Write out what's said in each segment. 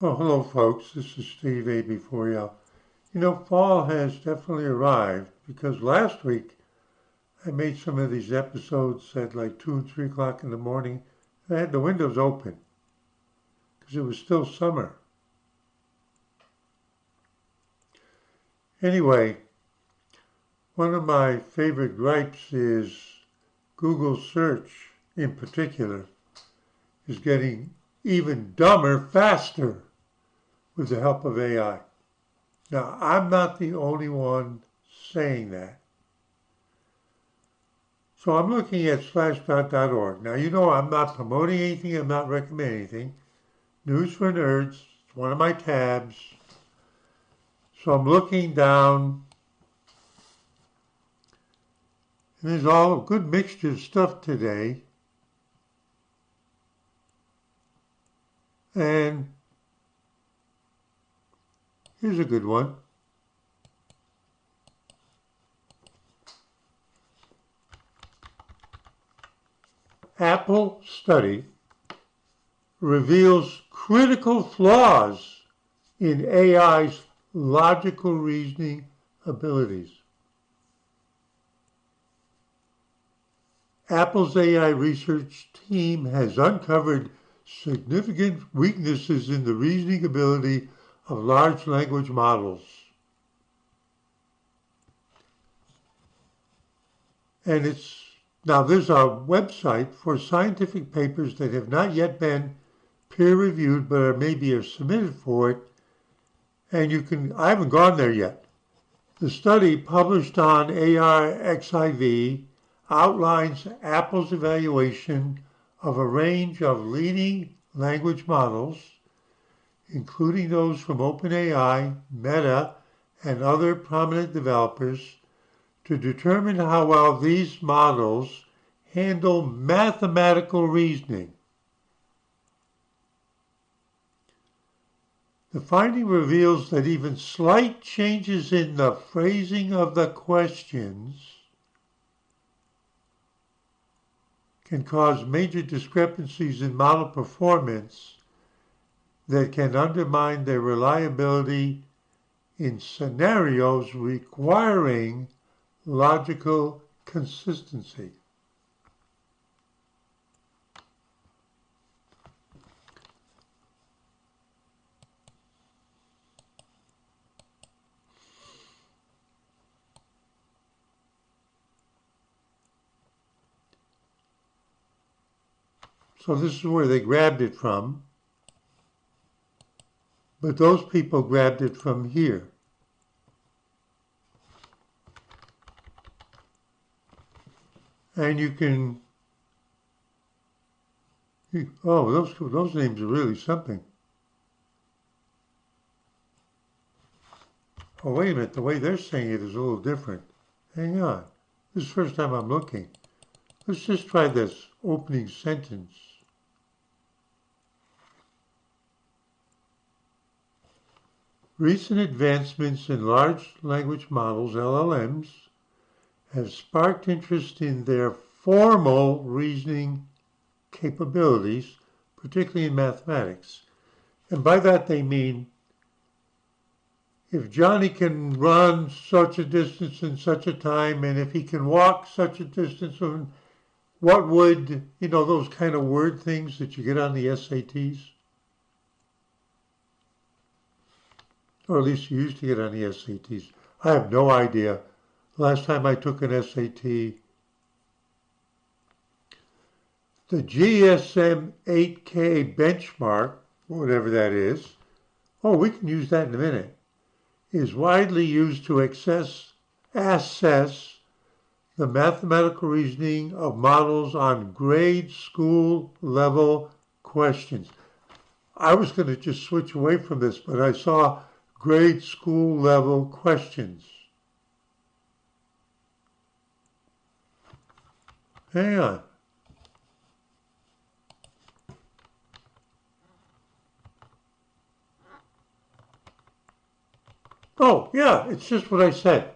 Well, hello, folks. This is Steve A.B. for you. You know, fall has definitely arrived because last week I made some of these episodes at like 2 and 3 o'clock in the morning. I had the windows open because it was still summer. Anyway, one of my favorite gripes is Google search in particular is getting even dumber faster with the help of AI. Now, I'm not the only one saying that. So I'm looking at SlashDot.org. Now, you know I'm not promoting anything, I'm not recommending anything. News for Nerds, it's one of my tabs. So I'm looking down, and there's all a good mixture of stuff today. And here's a good one. Apple study reveals critical flaws in AI's logical reasoning abilities. Apple's AI research team has uncovered significant weaknesses in the reasoning ability of large language models. And now there's a website for scientific papers that have not yet been peer-reviewed but maybe are submitted for it. And I haven't gone there yet. The study published on ARXIV outlines Apple's evaluation of a range of leading language models, including those from OpenAI, Meta, and other prominent developers, to determine how well these models handle mathematical reasoning. The finding reveals that even slight changes in the phrasing of the questions can cause major discrepancies in model performance that can undermine their reliability in scenarios requiring logical consistency. So this is where they grabbed it from, but those people grabbed it from here. And you can, oh, those names are really something. Oh, wait a minute, the way they're saying it is a little different. Hang on, this is the first time I'm looking. Let's just try this opening sentence. Recent advancements in large language models, LLMs, have sparked interest in their formal reasoning capabilities, particularly in mathematics. And by that they mean, if Johnny can run such a distance in such a time, and if he can walk such a distance, what would, those kind of word things that you get on the SATs? Or at least you used to get on the SATs. I have no idea. Last time I took an SAT, the GSM 8K benchmark, whatever that is, we can use that in a minute, is widely used to assess the mathematical reasoning of models on grade school level questions. I was going to just switch away from this, but I saw grade school level questions. Hang on. Oh, yeah, it's just what I said.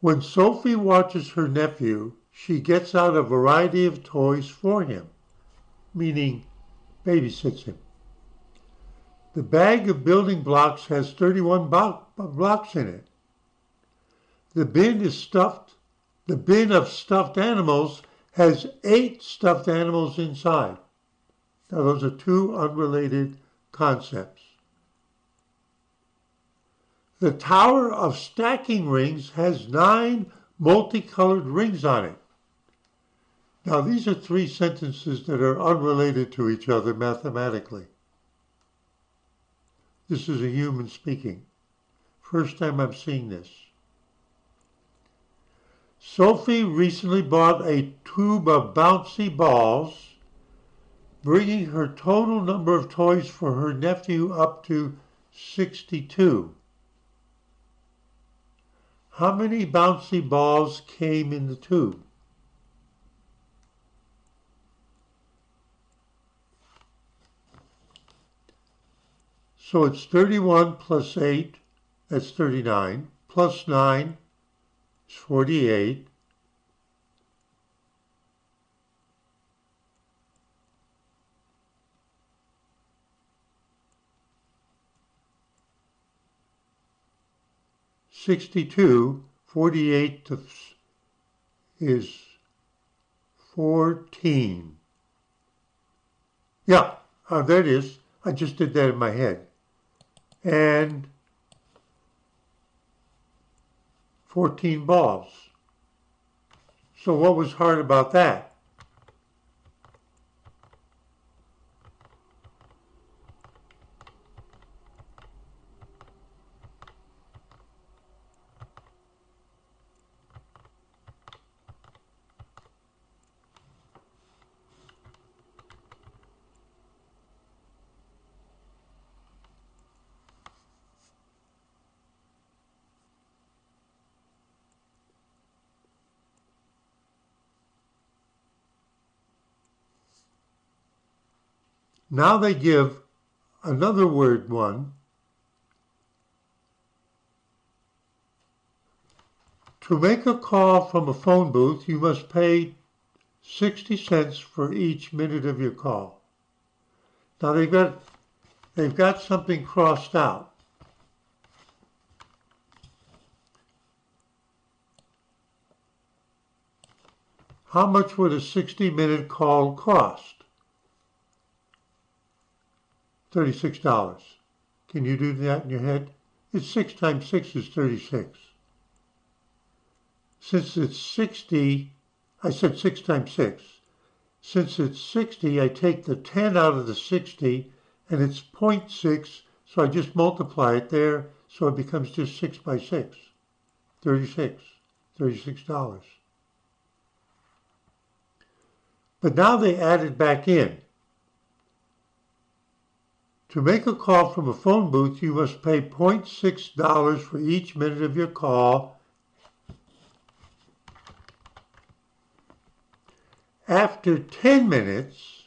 When Sophie watches her nephew, she gets out a variety of toys for him, meaning babysits him. The bag of building blocks has 31 blocks in it. The bin of stuffed animals has 8 stuffed animals inside. Now those are two unrelated concepts. The tower of stacking rings has 9 multicolored rings on it. Now these are 3 sentences that are unrelated to each other mathematically. This is a human speaking. First time I'm seeing this. Sophie recently bought a tube of bouncy balls, bringing her total number of toys for her nephew up to 62. How many bouncy balls came in the tube? So it's 31 plus 8, that's 39, plus 9 is 48. $62, 48 is 14. Yeah, there it is. I just did that in my head. And 14 balls. So what was hard about that? Now they give another word one. To make a call from a phone booth, you must pay 60 cents for each minute of your call. Now they've got something crossed out. How much would a 60-minute call cost? $36. Can you do that in your head? It's 6 times 6 is 36. Since it's 60, I said 6 times 6. Since it's 60, I take the 10 out of the 60, and it's 0.6, so I just multiply it there, so it becomes just 6 by 6. 36. $36. But now they add it back in. To make a call from a phone booth, you must pay $0.6 for each minute of your call. After 10 minutes,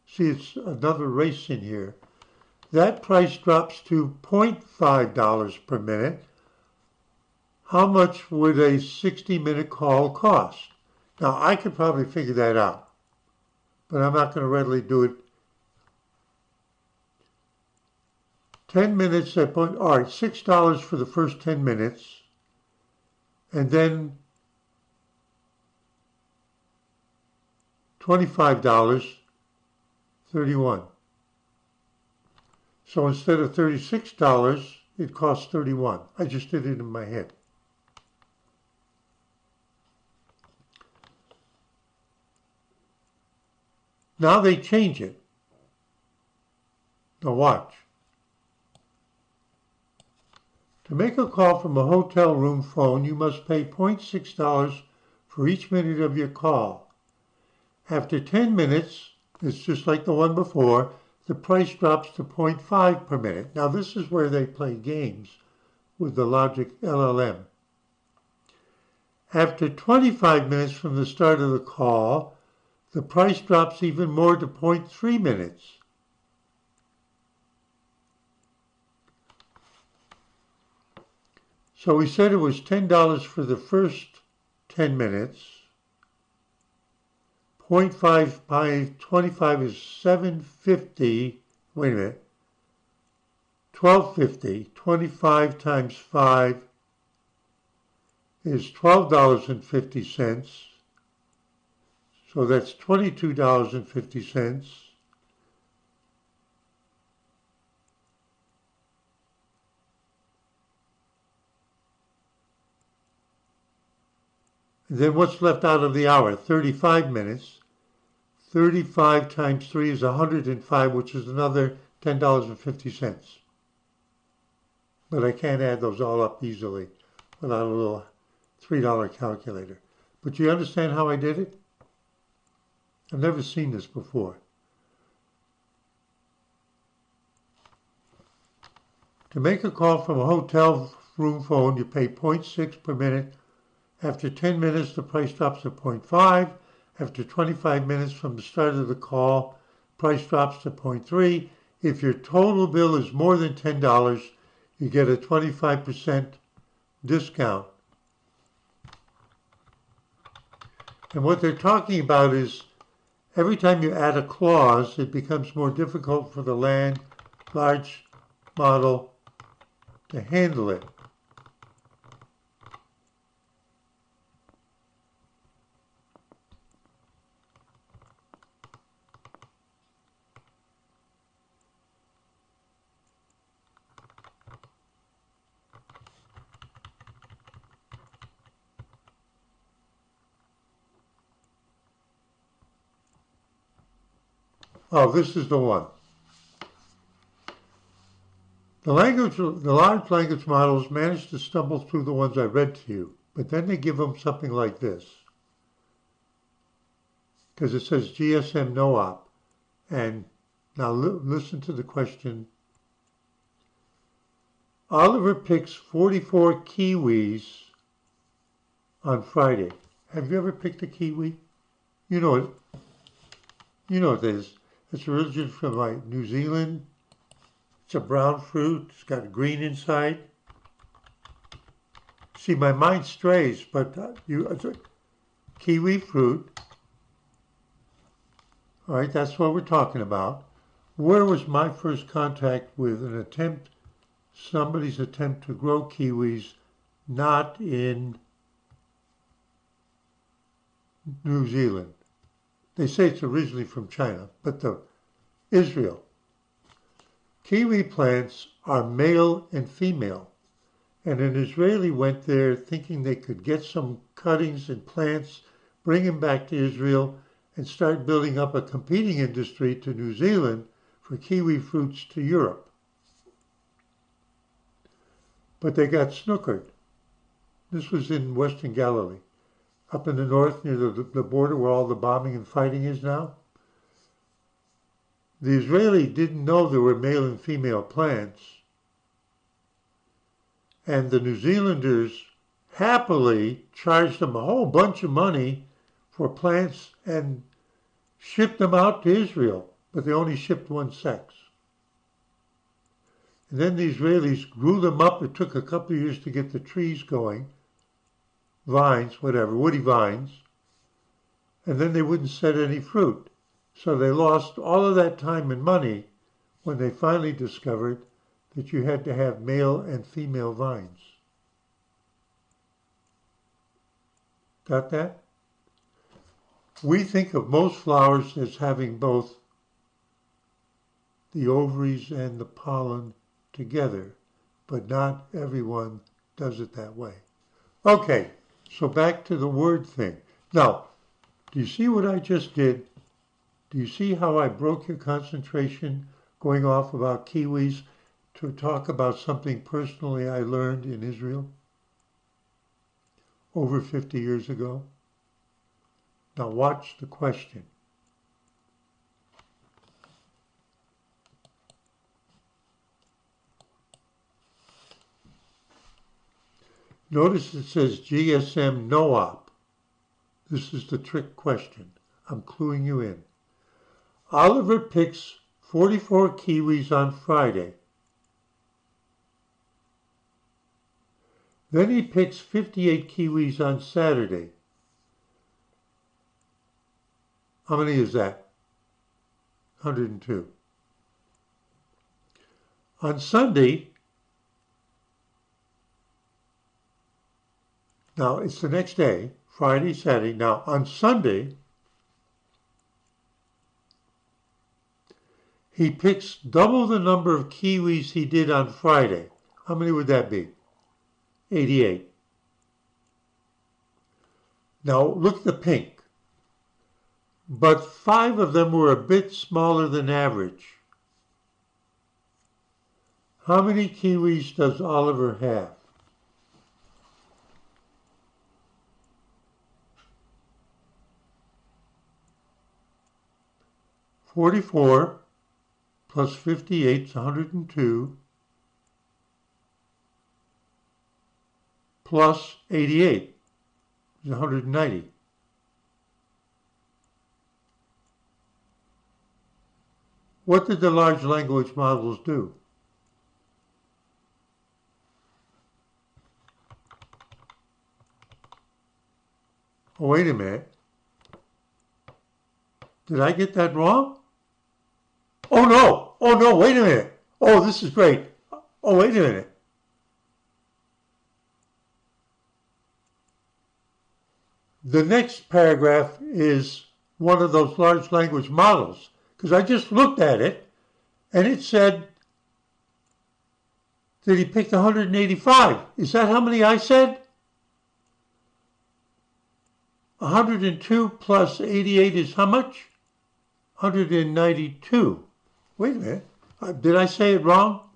see it's another race in here, that price drops to $0.5 per minute. How much would a 60-minute call cost? Now, I could probably figure that out, but I'm not going to readily do it. 10 minutes at point, all right, $6 for the first 10 minutes, and then $25, 31. So instead of $36, it costs 31. I just did it in my head. Now they change it. Now watch. To make a call from a hotel room phone, you must pay $0.6 for each minute of your call. After 10 minutes, it's just like the one before, the price drops to $0.5 per minute. Now this is where they play games with the logic LLM. After 25 minutes from the start of the call, the price drops even more to 0.3 minutes. So we said it was $10 for the first 10 minutes, 0.5 by 25 is 750. Wait a minute. 1250. 25 times 5 is $12.50. So that's $22.50. And then what's left out of the hour? 35 minutes. 35 times 3 is 105, which is another $10.50. But I can't add those all up easily without a little $3 calculator. But you understand how I did it? I've never seen this before. To make a call from a hotel room phone, you pay 0.6 per minute. After 10 minutes, the price drops to 0.5. After 25 minutes from the start of the call, price drops to 0.3. If your total bill is more than $10, you get a 25% discount. And what they're talking about is every time you add a clause, it becomes more difficult for the large model to handle it. Oh, this is the one. The large language models manage to stumble through the ones I read to you, but then they give them something like this. Because it says GSM no op. And now listen to the question. Oliver picks 44 kiwis on Friday. Have you ever picked a kiwi? You know it. You know what it is. It's originated from like New Zealand. It's a brown fruit. It's got green inside. See, my mind strays, but kiwi fruit. All right, that's what we're talking about. Where was my first contact with somebody's attempt to grow kiwis, not in New Zealand? They say it's originally from China, but Israel. Kiwi plants are male and female, and an Israeli went there thinking they could get some cuttings and plants, bring them back to Israel, and start building up a competing industry to New Zealand for kiwi fruits to Europe. But they got snookered. This was in Western Galilee, up in the north near the border where all the bombing and fighting is now. The Israeli didn't know there were male and female plants, and the New Zealanders happily charged them a whole bunch of money for plants and shipped them out to Israel, but they only shipped one sex. And then the Israelis grew them up. It took a couple of years to get the trees going, vines, whatever, woody vines, and then they wouldn't set any fruit. So they lost all of that time and money when they finally discovered that you had to have male and female vines. Got that? We think of most flowers as having both the ovaries and the pollen together, but not everyone does it that way. Okay, so back to the word thing. Now, do you see what I just did? Do you see how I broke your concentration going off about kiwis to talk about something personally I learned in Israel over 50 years ago? Now watch the question. Notice it says GSM no op. This is the trick question. I'm cluing you in. Oliver picks 44 kiwis on Friday. Then he picks 58 kiwis on Saturday. How many is that? 102. On Sunday, now it's the next day, Friday, Saturday. Now on Sunday, he picks double the number of kiwis he did on Friday. How many would that be? 88. Now look at the pink. But 5 of them were a bit smaller than average. How many kiwis does Oliver have? $44 plus 58 is 102 plus 88 is 190. What did the large language models do? Oh, wait a minute. Did I get that wrong? Oh no, wait a minute. Oh, this is great. Oh, wait a minute. The next paragraph is one of those large language models, because I just looked at it, and it said that he picked 185. Is that how many I said? 102 plus 88 is how much? 192. Wait a minute. Did I say it wrong?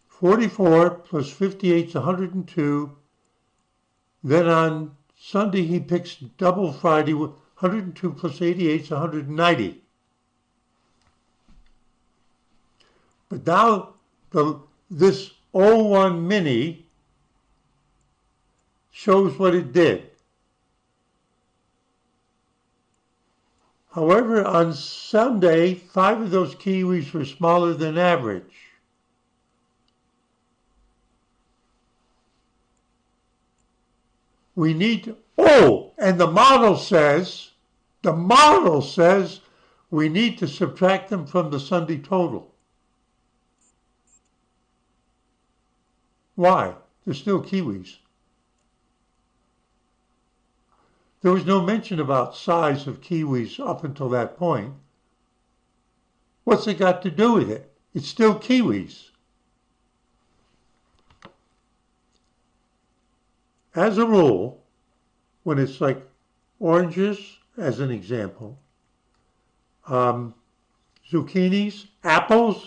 44 plus 58 is 102. Then on Sunday he picks double Friday. 102 plus 88 is 190. But now this O1 mini shows what it did. However, on Sunday, 5 of those kiwis were smaller than average. We need to, and the model says we need to subtract them from the Sunday total. Why? They're still kiwis. There was no mention about size of kiwis up until that point. What's it got to do with it? It's still kiwis. As a rule, when it's like oranges, as an example, zucchinis, apples,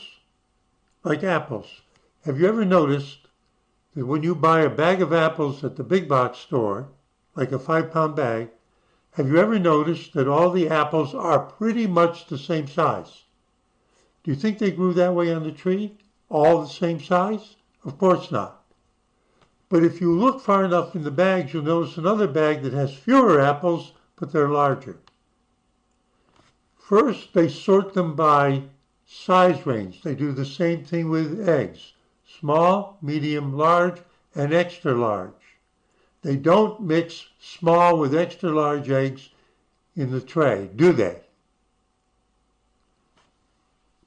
like apples. Have you ever noticed that when you buy a bag of apples at the big box store, like a 5-pound bag, have you ever noticed that all the apples are pretty much the same size? Do you think they grew that way on the tree? All the same size? Of course not. But if you look far enough in the bags, you'll notice another bag that has fewer apples, but they're larger. First, they sort them by size range. They do the same thing with eggs. Small, medium, large, and extra large. They don't mix small with extra large eggs in the tray, do they?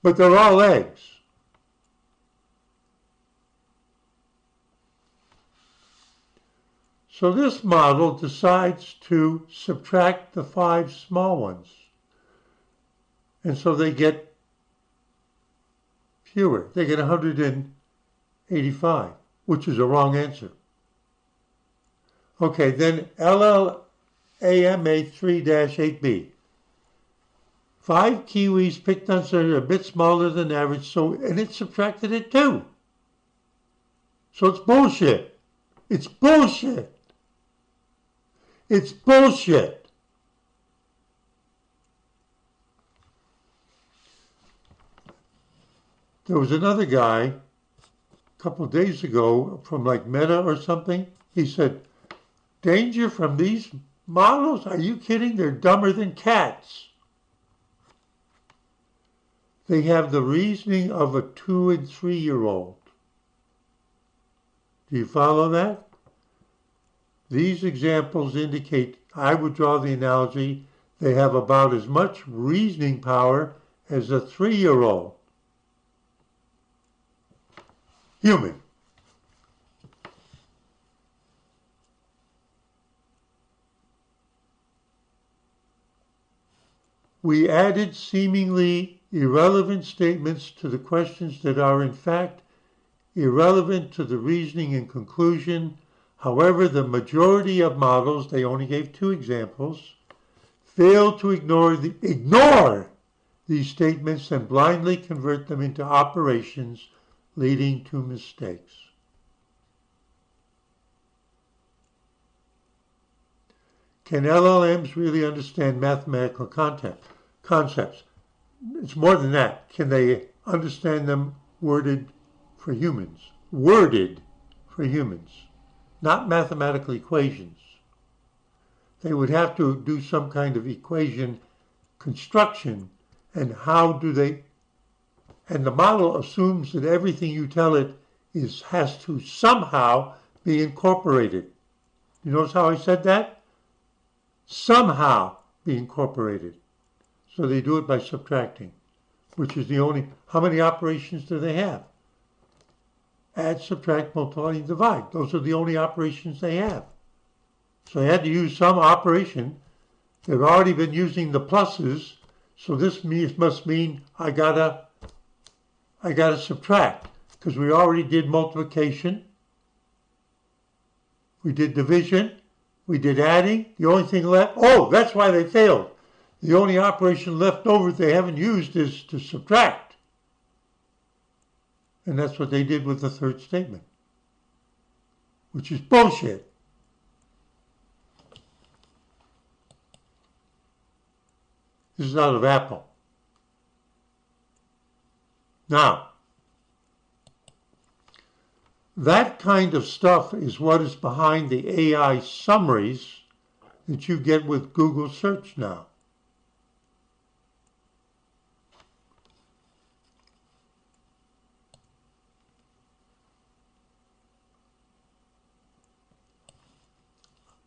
But they're all eggs. So this model decides to subtract the 5 small ones. And so they get fewer. They get 185, which is a wrong answer. Okay, then LLAMA3-8B. 5 kiwis picked on Sunday are a bit smaller than average, and it subtracted it too. So it's bullshit. It's bullshit. It's bullshit. There was another guy a couple of days ago from like Meta or something. He said, danger from these models? Are you kidding? They're dumber than cats. They have the reasoning of a 2- and 3-year-old. Do you follow that? These examples indicate, I would draw the analogy, They have about as much reasoning power as a 3-year-old. Human. We added seemingly irrelevant statements to the questions that are in fact irrelevant to the reasoning and conclusion. However, the majority of models, they only gave 2 examples, fail to ignore these statements and blindly convert them into operations, leading to mistakes. Can LLMs really understand mathematical concepts? It's more than that. Can they understand them worded for humans? Worded for humans, not mathematical equations. They would have to do some kind of equation construction, and how do they, and the model assumes that everything you tell it has to somehow be incorporated. You notice how I said that? Somehow be incorporated. So they do it by subtracting, which is the only, how many operations do they have? Add, subtract, multiply, and divide. Those are the only operations they have. So they had to use some operation. They've already been using the pluses, so this must mean I gotta subtract, because we already did multiplication, we did division, we did adding. The only thing left, oh, that's why they failed. The only operation left over they haven't used is to subtract. And that's what they did with the third statement, which is bullshit. This is out of Apple. Now, that kind of stuff is what is behind the AI summaries that you get with Google search now.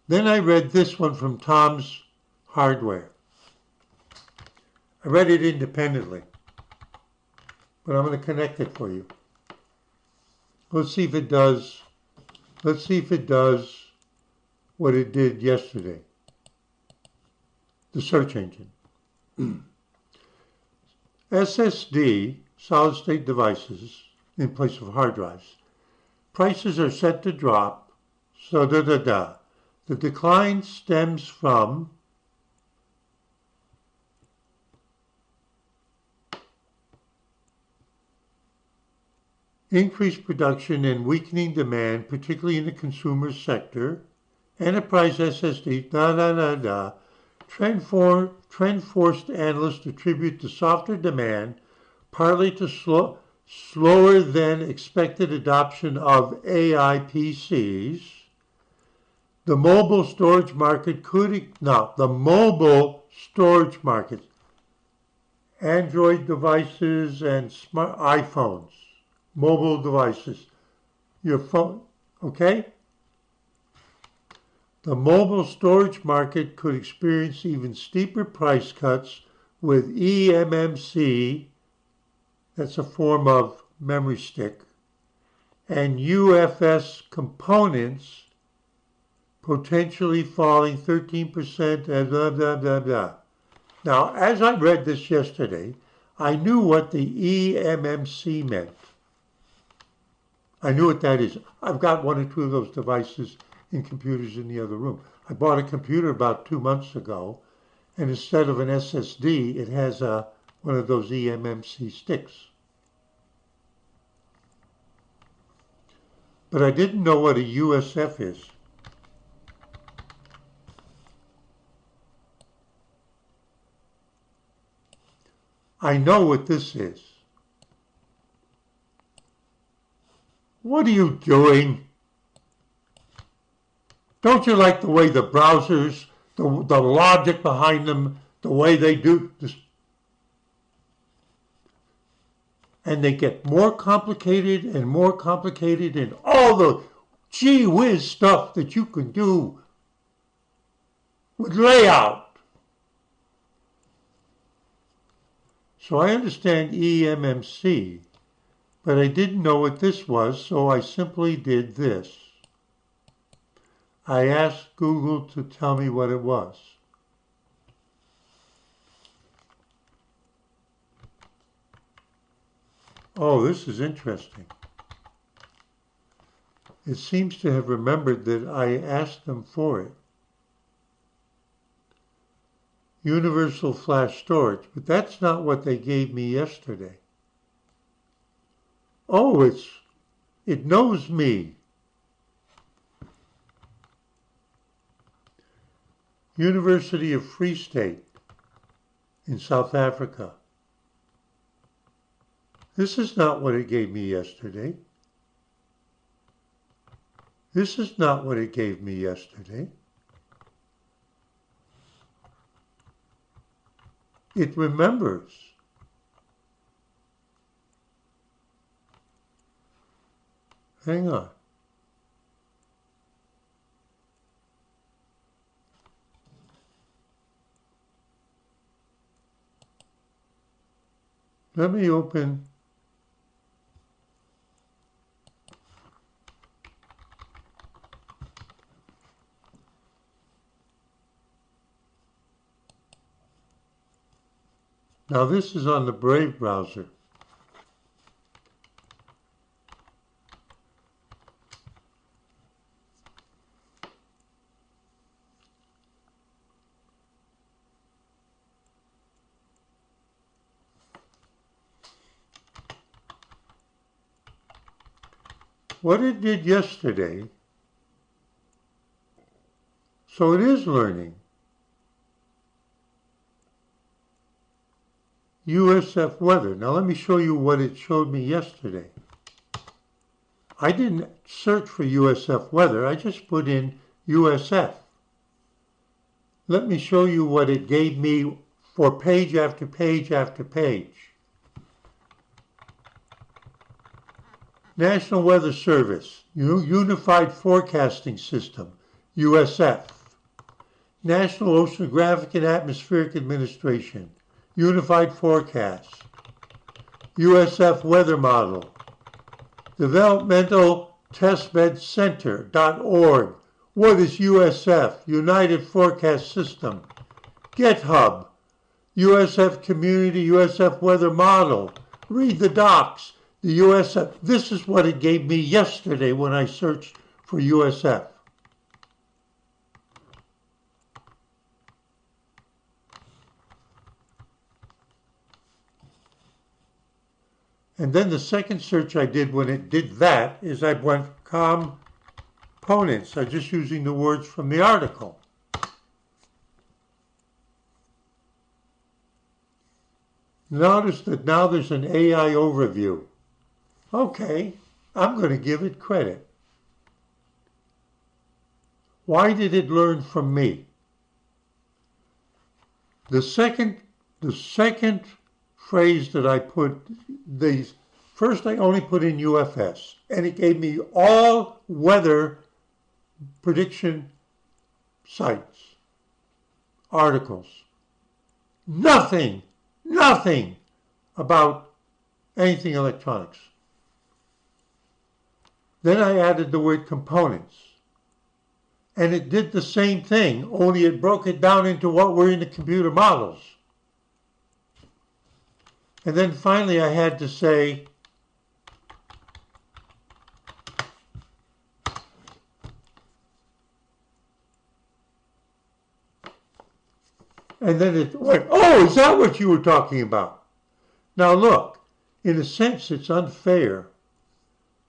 Then I read this one from Tom's Hardware. I read it independently, but I'm going to connect it for you. Let's see if it does. Let's see if it does what it did yesterday. The search engine. SSD, solid state devices, in place of hard drives. Prices are set to drop, so The decline stems from increased production and weakening demand, particularly in the consumer sector. Enterprise SSD, Trend forced analysts attribute the softer demand partly to slower than expected adoption of AI PCs. The mobile storage market Android devices and smart iPhones, mobile devices, your phone, okay? The mobile storage market could experience even steeper price cuts with eMMC, that's a form of memory stick, and UFS components potentially falling 13% and blah, blah, blah, blah. Now, as I read this yesterday, I knew what the eMMC meant. I knew what that is. I've got 1 or 2 of those devices in computers in the other room. I bought a computer about 2 months ago, and instead of an SSD, it has one of those eMMC sticks. But I didn't know what a USF is. I know what this is. What are you doing? Don't you like the way the browsers, the logic behind them, the way they do this? And they get more complicated and all the gee whiz stuff that you can do with layout. So I understand eMMC, but I didn't know what this was, so I simply did this. I asked Google to tell me what it was. Oh, this is interesting. It seems to have remembered that I asked them for it. Universal flash storage, but that's not what they gave me yesterday. Oh, it knows me. University of Free State in South Africa. This is not what it gave me yesterday. This is not what it gave me yesterday. It remembers. Hang on. Let me open now this is on the Brave browser. What it did yesterday, so it is learning. USF weather. Now let me show you what it showed me yesterday. I didn't search for USF weather, I just put in USF. Let me show you what it gave me for page after page after page. National Weather Service, Unified Forecasting System, USF. National Oceanographic and Atmospheric Administration, Unified Forecast. USF Weather Model. Developmental Testbed Center.org. What is USF? United Forecast System. GitHub. USF Community, USF Weather Model. Read the docs. The USF, this is what it gave me yesterday when I searched for USF. And then the second search I did when it did that is I went components. I'm just using the words from the article. Notice that now there's an AI overview. Okay, I'm going to give it credit. Why did it learn from me? The second phrase that I put, first I only put in UFS, and it gave me all weather prediction sites, articles. Nothing about anything electronics. Then I added the word components. And it did the same thing, only it broke it down into what were in the computer models. And then finally I had to say, and then it went, oh, is that what you were talking about? Now look, in a sense it's unfair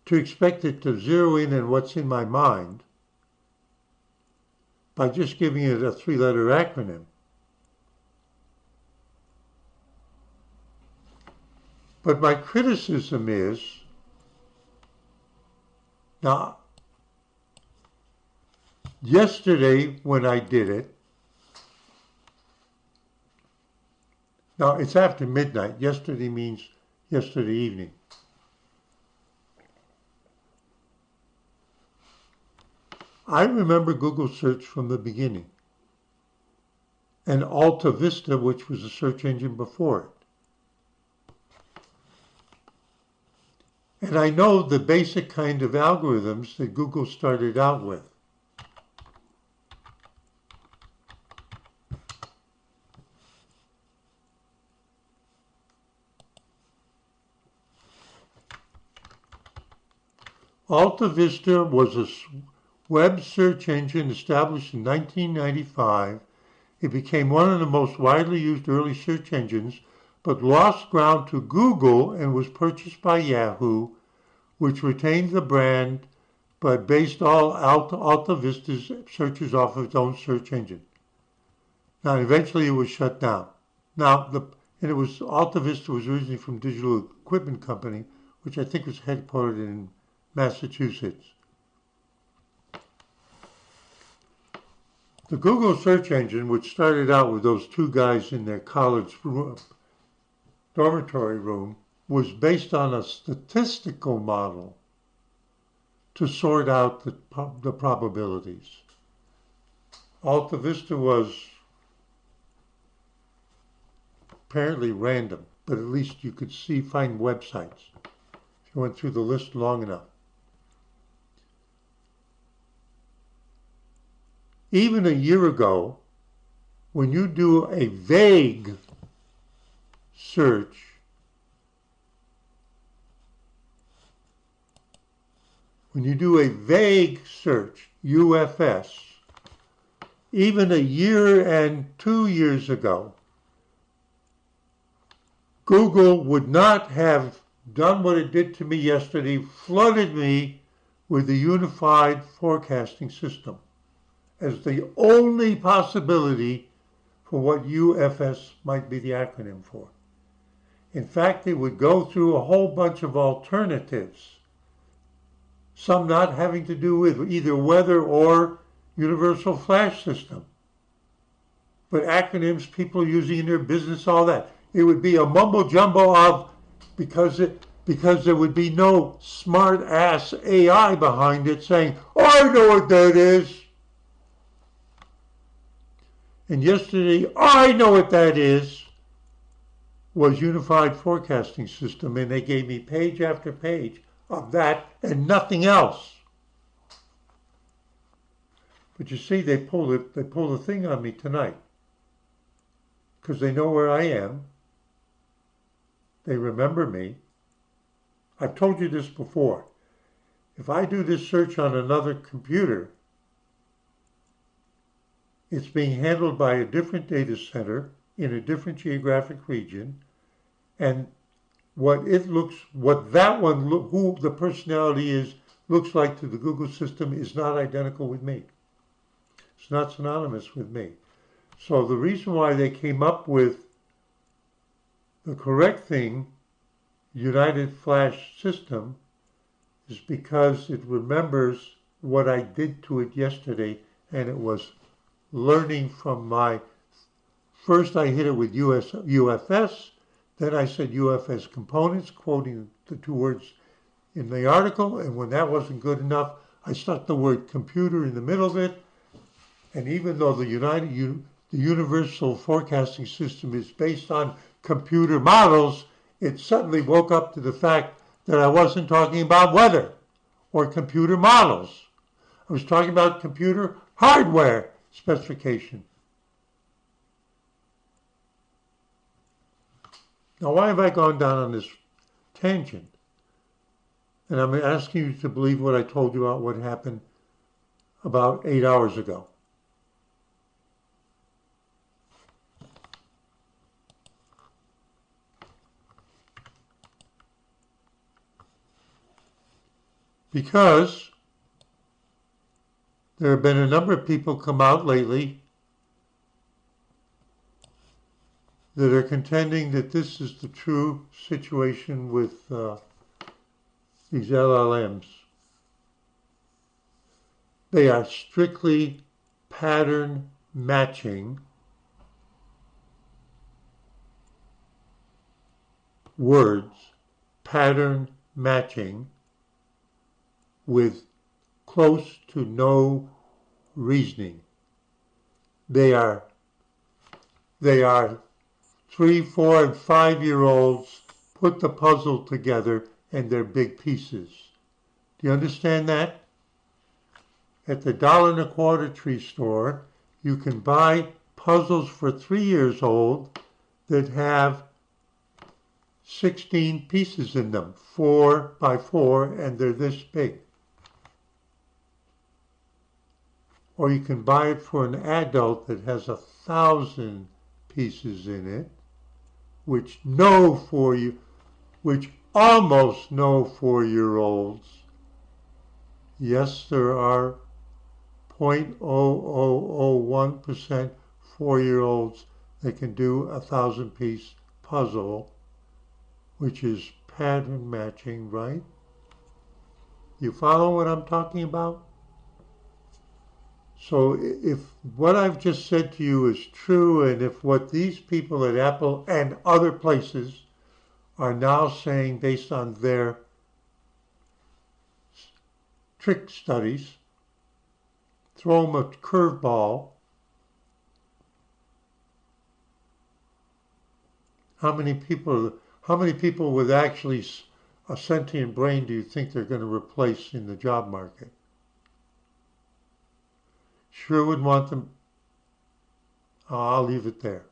to expect it to zero in on what's in my mind by just giving it a three-letter acronym. But my criticism is, now, yesterday when I did it, now it's after midnight, yesterday means yesterday evening. I remember Google search from the beginning, and Alta Vista, which was a search engine before it. And I know the basic kind of algorithms that Google started out with. Alta Vista was a web search engine established in 1995. It became one of the most widely used early search engines, but lost ground to Google and was purchased by Yahoo, which retained the brand but based all Alta Vista's searches off of its own search engine. Now, eventually it was shut down. Now, Alta Vista was originally from Digital Equipment Company, which I think was headquartered in Massachusetts. The Google search engine, which started out with those two guys in their college dormitory room, was based on a statistical model to sort out the probabilities. Alta Vista was apparently random, but at least you could find websites if you went through the list long enough. Even a year ago, when you do a vague search, UFS, even a year and 2 years ago, Google would not have done what it did to me yesterday, flooded me with the unified forecasting system as the only possibility for what UFS might be the acronym for. In fact, it would go through a whole bunch of alternatives, some not having to do with either weather or universal flash system, but acronyms people using in their business, all that. It would be a mumbo jumbo of, because there would be no smart ass AI behind it saying, oh, I know what that is. And yesterday, I know what that is, was unified forecasting system, and they gave me page after page of that and nothing else. But you see, they pull the thing on me tonight because they know where I am. They remember me. I've told you this before. If I do this search on another computer, it's being handled by a different data center in a different geographic region, and who the personality is, looks like to the Google system is not identical with me. It's not synonymous with me. So the reason why they came up with the correct thing, United Flash System, is because it remembers what I did to it yesterday, and it was learning from first I hit it with UFS, then I said UFS components, quoting the two words in the article, and when that wasn't good enough, I stuck the word computer in the middle of it, and even though the universal forecasting system is based on computer models, it suddenly woke up to the fact that I wasn't talking about weather or computer models. I was talking about computer hardware specification. Now, why have I gone down on this tangent? And I'm asking you to believe what I told you about what happened about 8 hours ago. Because there have been a number of people come out lately that are contending that this is the true situation with these LLMs. They are strictly pattern matching words, pattern matching with close to no reasoning. They are 3, 4, and 5-year-olds put the puzzle together and they're big pieces. Do you understand that? At the $1.25 tree store, you can buy puzzles for 3 years old that have 16 pieces in them, 4 by 4, and they're this big. Or you can buy it for an adult that has 1,000 pieces in it, which almost no 4-year-olds. Yes, there are 0.0001% 4-year-olds that can do a 1,000-piece puzzle, which is pattern matching, right? You follow what I'm talking about? So if what I've just said to you is true, and if what these people at Apple and other places are now saying based on their trick studies, throw them a curveball, how many people with actually a sentient brain do you think they're going to replace in the job market? Sure would want them. I'll leave it there.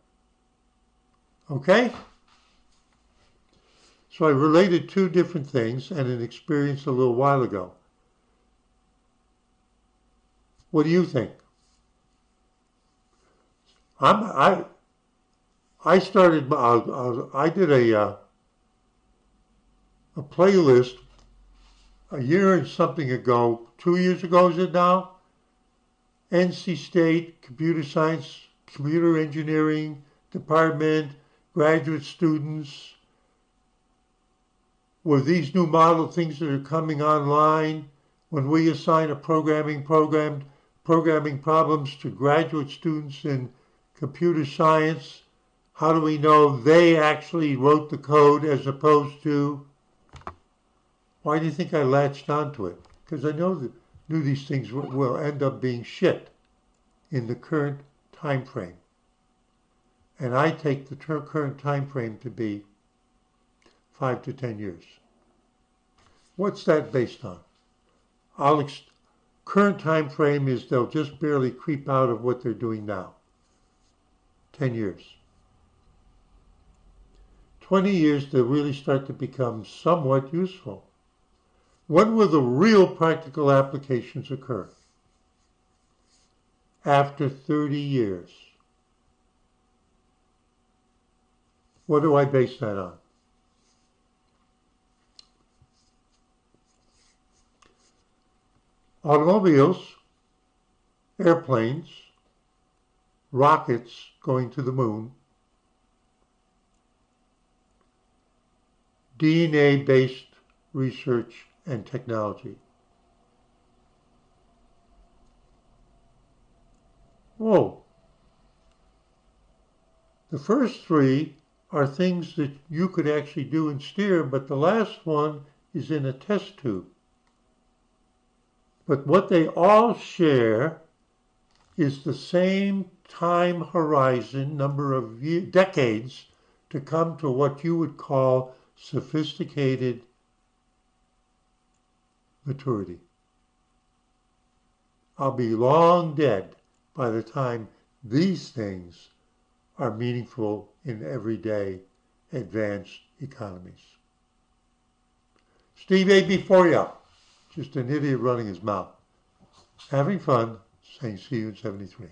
Okay? So I related two different things and an experience a little while ago. What do you think? I did a playlist a year and something ago, 2 years ago is it now? NC State Computer Science, Computer Engineering Department, graduate students, with these new model things that are coming online, when we assign a programming problems to graduate students in computer science, how do we know they actually wrote the code as opposed to, why do you think I latched onto it? Because I knew these things will end up being shit in the current time frame. And I take the current time frame to be 5 to 10 years. What's that based on? Current time frame is they'll just barely creep out of what they're doing now. 10 years. 20 years, they'll really start to become somewhat useful. When will the real practical applications occur? After 30 years. What do I base that on? Automobiles, airplanes, rockets going to the moon, DNA-based research and technology. Whoa. The first three are things that you could actually do and steer, but the last one is in a test tube. But what they all share is the same time horizon, number of decades, to come to what you would call sophisticated maturity. I'll be long dead by the time these things are meaningful in everyday advanced economies. Steve A. before you. Just an idiot running his mouth. Having fun, saying see you in 73.